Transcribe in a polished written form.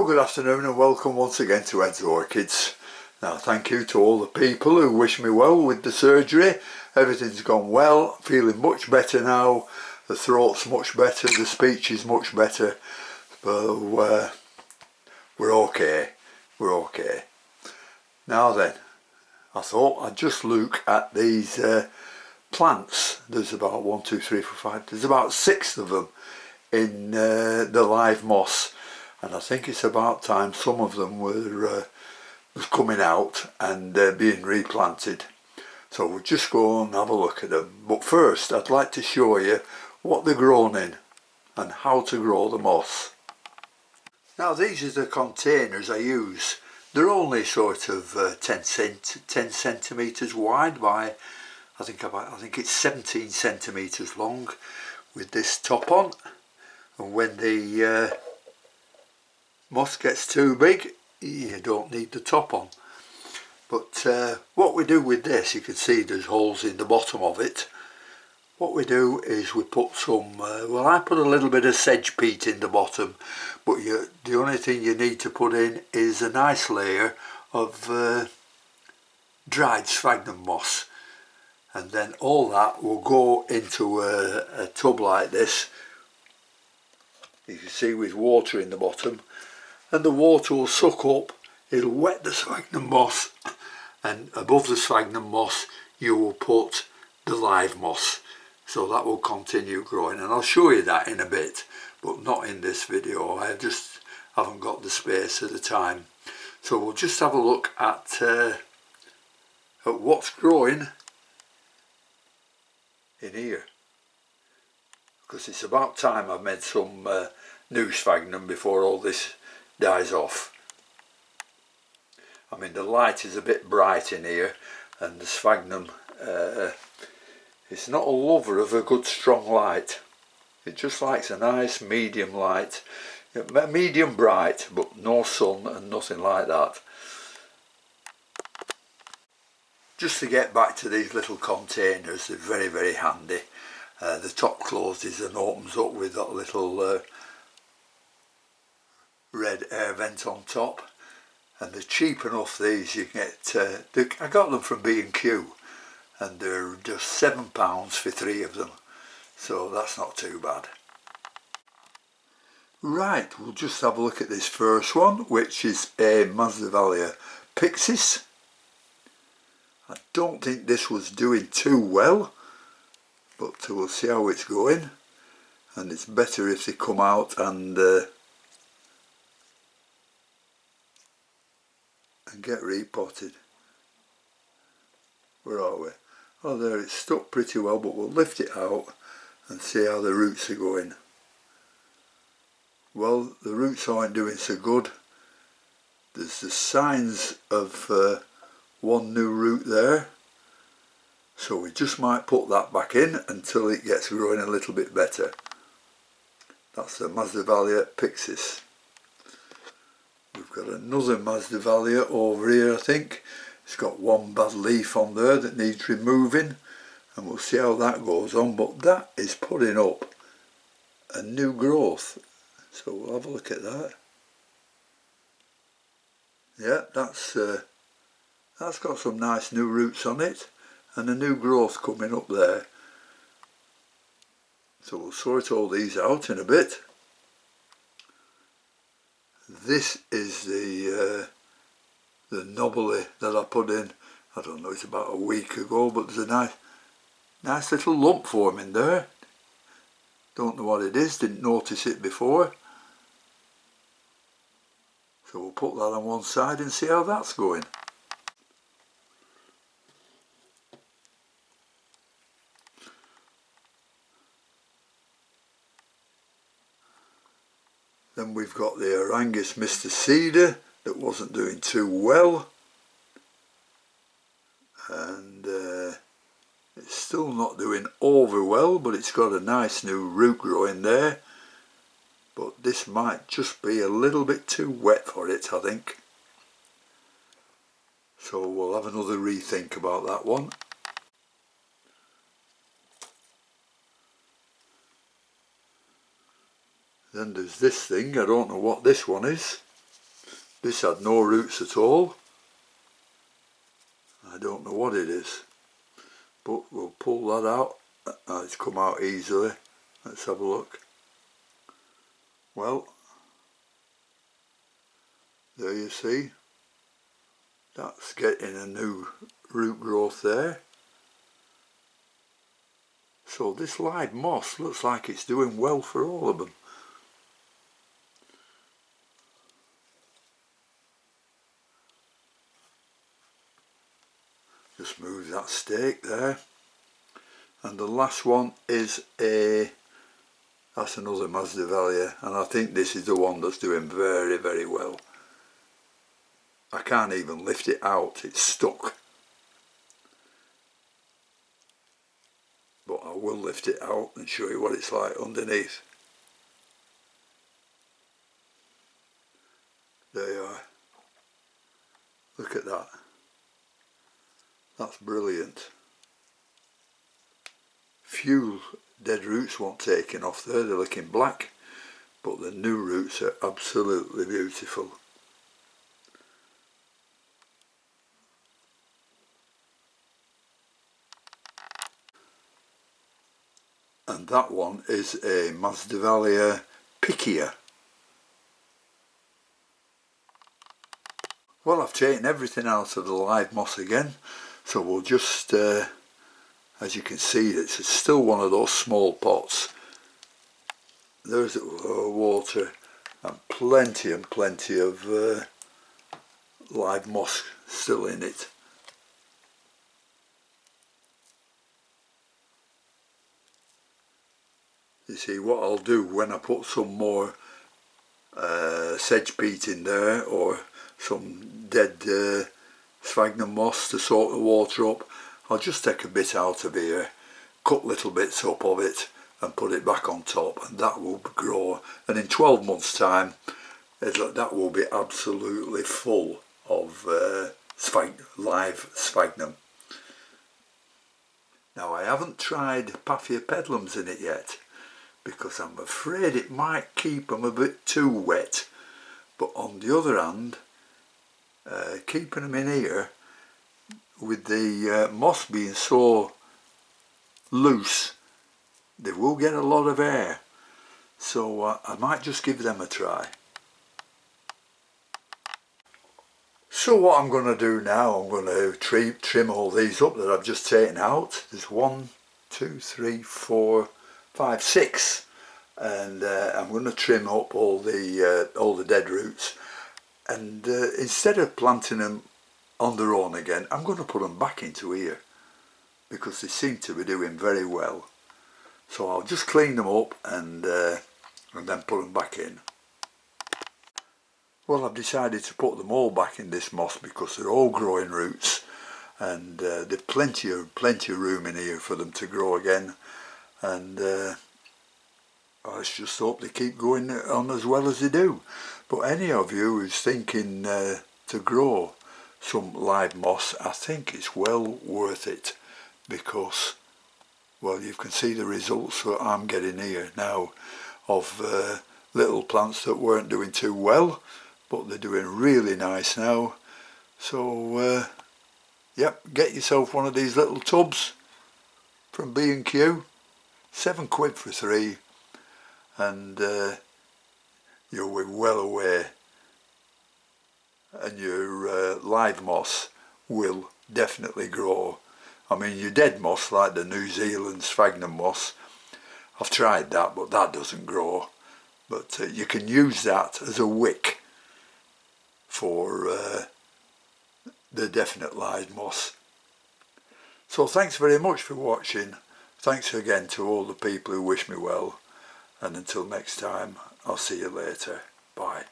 Well, good afternoon and welcome once again to Ed's Orchids. Now, thank you to all the people who wish me well with the surgery. Everything's gone well, feeling much better now. The throat's much better, the speech is much better. But we're okay, we're okay. Now then, I thought I'd just look at these plants. There's about 1, 2, 3, 4, 5, there's about 6 of them in the live moss. And I think it's about time some of them were was coming out and being replanted. So we'll just go and have a look at them. But first I'd like to show you what they're grown in and how to grow the moss. Now these are the containers I use. They're only sort of 10 centimetres wide by I think it's 17 centimetres long with this top on. And when the moss gets too big, you don't need the top on. But what we do with this, you can see there's holes in the bottom of it. What we do is we put some, well, I put a little bit of sedge peat in the bottom, but the only thing you need to put in is a nice layer of dried sphagnum moss. And then all that will go into a tub like this. You can see with water in the bottom. And the water will suck up, it'll wet the sphagnum moss, and above the sphagnum moss you will put the live moss, so that will continue growing, and I'll show you that in a bit, but not in this video. I just haven't got the space at the time. So we'll just have a look at what's growing in here, because it's about time I made some new sphagnum before all this dies off. I mean, the light is a bit bright in here, and the sphagnum it's not a lover of a good strong light. It just likes a nice medium light, medium bright, but no sun and nothing like that. Just to get back to these little containers, they're very, very handy. The top closes and opens up with that little red air vent on top, and they're cheap enough. These you can get, I got them from B&Q, and they're just £7 for 3 of them, so that's not too bad. Right, we'll just have a look at this first one, which is a Masdevallia Pyxis. I don't think this was doing too well, but we'll see how it's going, and it's better if they come out and get repotted. Where are we? Oh, there, it's stuck pretty well, but we'll lift it out and see how the roots are going. Well, the roots aren't doing so good. There's the signs of one new root there, so we just might put that back in until it gets growing a little bit better. That's the Masdevallia Pyxis. We've got another Masdevallia over here, I think. It's got one bad leaf on there that needs removing, and we'll see how that goes on, but that is putting up a new growth, so we'll have a look at that. Yeah, that's got some nice new roots on it and a new growth coming up there. So we'll sort all these out in a bit. This is the knobbly that I put in, I don't know, it's about a week ago, but there's a nice little lump forming there. Don't know what it is, didn't notice it before. So we'll put that on one side and see how that's going. Then we've got the Arangus Mr. Cedar that wasn't doing too well, and it's still not doing over well, but it's got a nice new root growing there, but this might just be a little bit too wet for it, I think. So we'll have another rethink about that one. Then there's this thing, I don't know what this one is. This had no roots at all. I don't know what it is, but we'll pull that out. It's come out easily. Let's have a look. Well, there you see, that's getting a new root growth there. So this live moss looks like it's doing well for all of them. Just move that stake there. And the last one is that's another Masdevallia, and I think this is the one that's doing very, very well. I can't even lift it out, it's stuck. But I will lift it out and show you what it's like underneath. There you are. Look at that. That's brilliant. Few dead roots weren't taken off there, they're looking black, but the new roots are absolutely beautiful. And that one is a Masdevallia pickia. Well, I've taken everything out of the live moss again, so we'll just, as you can see, it's still one of those small pots. There's water and plenty of live moss still in it. You see, what I'll do when I put some more sedge peat in there, or some dead sphagnum moss to soak the water up, I'll just take a bit out of here, cut little bits up of it and put it back on top, and that will grow, and in 12 months time that will be absolutely full of live sphagnum. Now I haven't tried Paphiopedilums in it yet, because I'm afraid it might keep them a bit too wet, but on the other hand, keeping them in here with the moss being so loose, they will get a lot of air, so I might just give them a try. So what I'm going to do now, I'm going to trim all these up that I've just taken out. There's 1, 2, 3, 4, 5, 6, and I'm going to trim up all the dead roots, and instead of planting them on their own again, I'm going to put them back into here, because they seem to be doing very well. So I'll just clean them up and then put them back in. Well, I've decided to put them all back in this moss because they're all growing roots, and there's plenty of room in here for them to grow again, and let's just hope they keep going on as well as they do. But any of you who's thinking to grow some live moss, I think it's well worth it, because, well, you can see the results that I'm getting here now of little plants that weren't doing too well, but they're doing really nice now. So yep, get yourself one of these little tubs from B&Q, £7 for 3, and you'll be well away, and your live moss will definitely grow. I mean, your dead moss, like the New Zealand sphagnum moss, I've tried that, but that doesn't grow. But you can use that as a wick for the definite live moss. So thanks very much for watching. Thanks again to all the people who wish me well, and until next time, I'll see you later. Bye.